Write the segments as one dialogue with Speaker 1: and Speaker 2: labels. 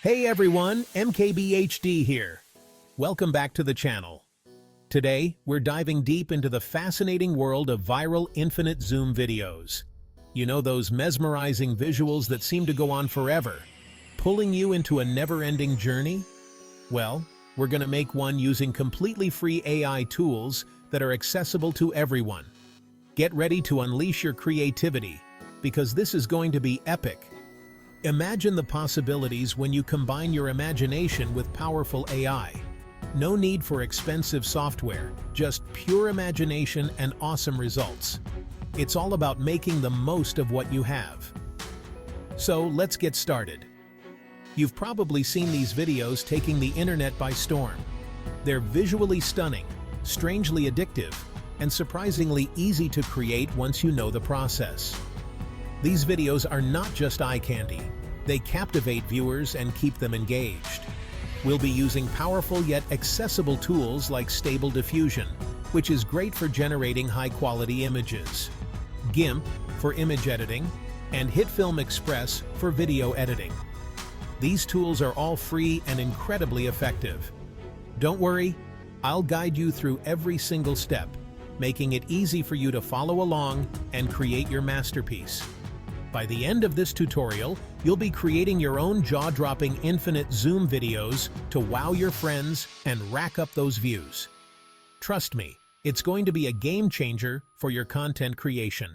Speaker 1: Hey everyone, MKBHD here. Welcome back to the channel. Today, we're diving deep into the fascinating world of viral infinite zoom videos. You know those mesmerizing visuals that seem to go on forever, pulling you into a never-ending journey? Well, we're going to make one using completely free AI tools that are accessible to everyone. Get ready to unleash your creativity, because this is going to be epic. Imagine the possibilities when you combine your imagination with powerful AI. No need for expensive software, just pure imagination and awesome results. It's all about making the most of what you have. So let's get started. You've probably seen these videos taking the internet by storm. They're visually stunning, strangely addictive, and surprisingly easy to create once you know the process. These videos are not just eye candy. They captivate viewers and keep them engaged. We'll be using powerful yet accessible tools like Stable Diffusion, which is great for generating high-quality images, GIMP for image editing, and HitFilm Express for video editing. These tools are all free and incredibly effective. Don't worry, I'll guide you through every single step, making it easy for you to follow along and create your masterpiece. By the end of this tutorial, you'll be creating your own jaw-dropping infinite zoom videos to wow your friends and rack up those views. Trust me, it's going to be a game changer for your content creation.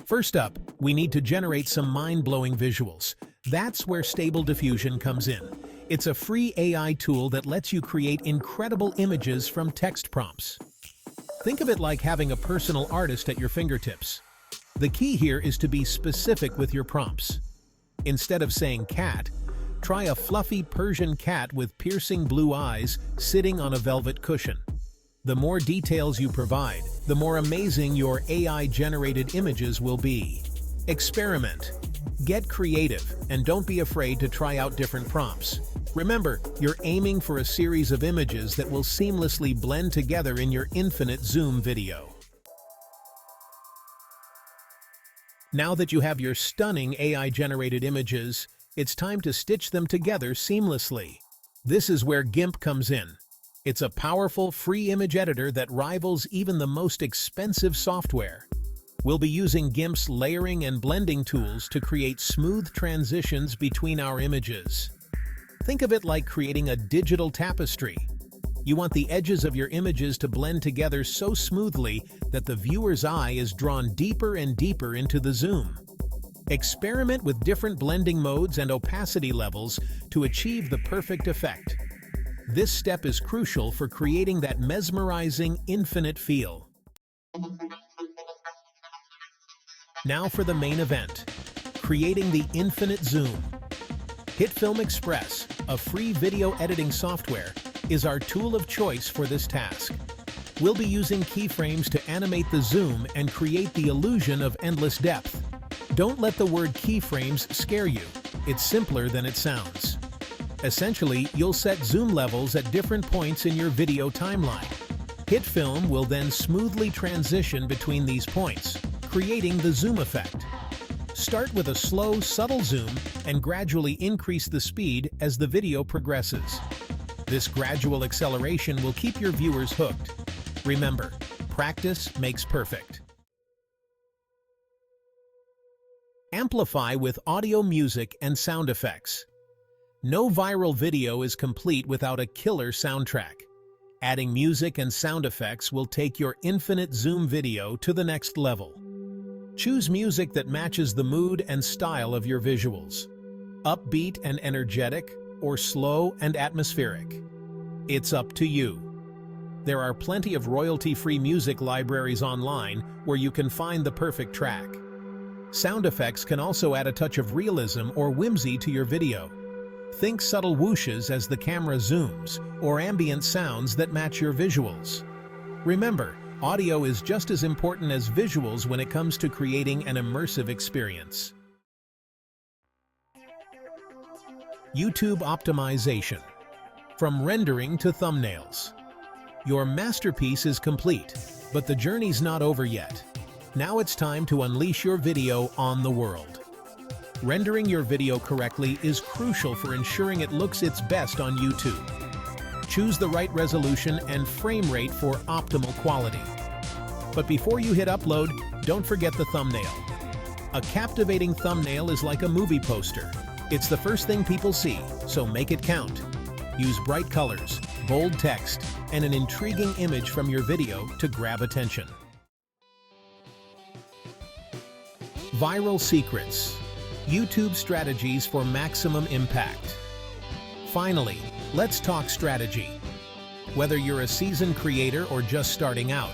Speaker 1: First up, we need to generate some mind-blowing visuals. That's where Stable Diffusion comes in. It's a free AI tool that lets you create incredible images from text prompts. Think of it like having a personal artist at your fingertips. The key here is to be specific with your prompts. Instead of saying cat, try a fluffy Persian cat with piercing blue eyes sitting on a velvet cushion. The more details you provide, the more amazing your AI-generated images will be. Experiment. Get creative, and don't be afraid to try out different prompts. Remember, you're aiming for a series of images that will seamlessly blend together in your infinite zoom video. Now that you have your stunning AI-generated images, it's time to stitch them together seamlessly. This is where GIMP comes in. It's a powerful, free image editor that rivals even the most expensive software. We'll be using GIMP's layering and blending tools to create smooth transitions between our images. Think of it like creating a digital tapestry. You want the edges of your images to blend together so smoothly that the viewer's eye is drawn deeper and deeper into the zoom. Experiment with different blending modes and opacity levels to achieve the perfect effect. This step is crucial for creating that mesmerizing, infinite feel. Now for the main event, creating the infinite zoom. HitFilm Express, a free video editing software, is our tool of choice for this task. We'll be using keyframes to animate the zoom and create the illusion of endless depth. Don't let the word keyframes scare you. It's simpler than it sounds. Essentially, you'll set zoom levels at different points in your video timeline. HitFilm will then smoothly transition between these points, creating the zoom effect. Start with a slow, subtle zoom and gradually increase the speed as the video progresses. This gradual acceleration will keep your viewers hooked. Remember, practice makes perfect. Amplify with audio, music, and sound effects. No viral video is complete without a killer soundtrack. Adding music and sound effects will take your infinite zoom video to the next level. Choose music that matches the mood and style of your visuals. Upbeat and energetic, or slow and atmospheric. It's up to you. There are plenty of royalty-free music libraries online where you can find the perfect track. Sound effects can also add a touch of realism or whimsy to your video. Think subtle whooshes as the camera zooms, or ambient sounds that match your visuals. Remember, audio is just as important as visuals when it comes to creating an immersive experience. YouTube optimization. From rendering to thumbnails. Your masterpiece is complete, but the journey's not over yet. Now it's time to unleash your video on the world. Rendering your video correctly is crucial for ensuring it looks its best on YouTube. Choose the right resolution and frame rate for optimal quality. But before you hit upload, don't forget the thumbnail. A captivating thumbnail is like a movie poster. It's the first thing people see, so make it count. Use bright colors, bold text, and an intriguing image from your video to grab attention. Viral secrets. YouTube strategies for maximum impact. Finally, let's talk strategy. Whether you're a seasoned creator or just starting out,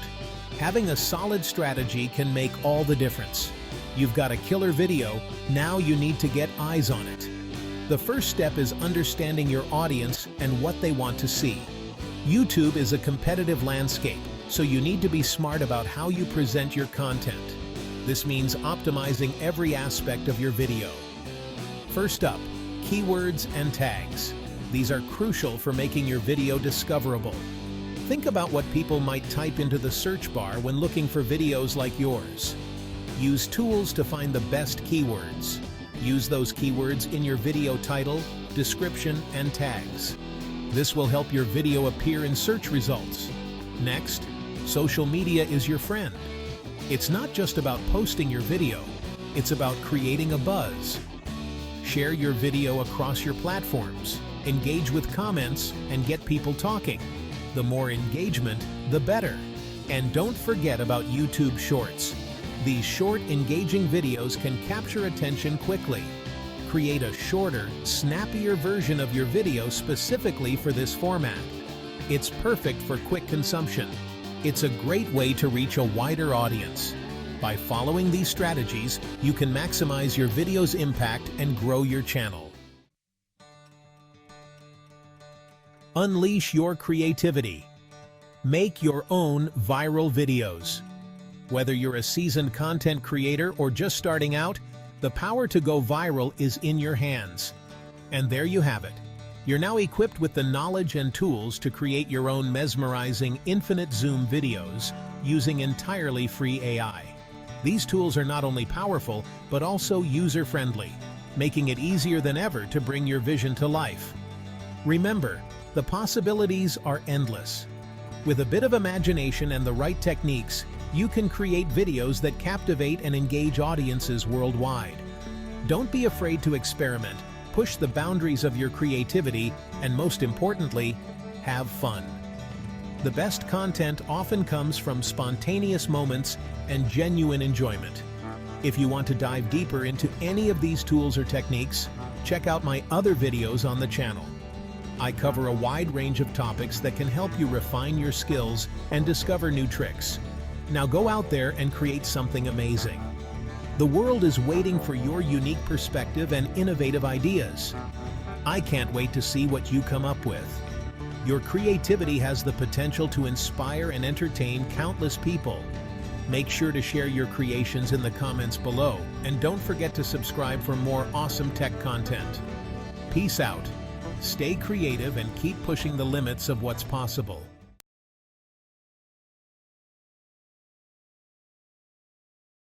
Speaker 1: having a solid strategy can make all the difference. You've got a killer video, now you need to get eyes on it. The first step is understanding your audience and what they want to see. YouTube is a competitive landscape, so you need to be smart about how you present your content. This means optimizing every aspect of your video. First up, keywords and tags. These are crucial for making your video discoverable. Think about what people might type into the search bar when looking for videos like yours. Use tools to find the best keywords. Use those keywords in your video title, description, and tags. This will help your video appear in search results. Next, social media is your friend. It's not just about posting your video, it's about creating a buzz. Share your video across your platforms, engage with comments, and get people talking. The more engagement, the better. And don't forget about YouTube Shorts. These short, engaging videos can capture attention quickly. Create a shorter, snappier version of your video specifically for this format. It's perfect for quick consumption. It's a great way to reach a wider audience. By following these strategies, you can maximize your video's impact and grow your channel. Unleash your creativity. Make your own viral videos. Whether you're a seasoned content creator or just starting out, the power to go viral is in your hands. And there you have it. You're now equipped with the knowledge and tools to create your own mesmerizing infinite zoom videos using entirely free AI. These tools are not only powerful, but also user-friendly, making it easier than ever to bring your vision to life. Remember, the possibilities are endless. With a bit of imagination and the right techniques, you can create videos that captivate and engage audiences worldwide. Don't be afraid to experiment. Push the boundaries of your creativity, and most importantly, have fun. The best content often comes from spontaneous moments and genuine enjoyment. If you want to dive deeper into any of these tools or techniques, check out my other videos on the channel. I cover a wide range of topics that can help you refine your skills and discover new tricks. Now go out there and create something amazing. The world is waiting for your unique perspective and innovative ideas. I can't wait to see what you come up with. Your creativity has the potential to inspire and entertain countless people. Make sure to share your creations in the comments below, and don't forget to subscribe for more awesome tech content. Peace out. Stay creative and keep pushing the limits of what's possible.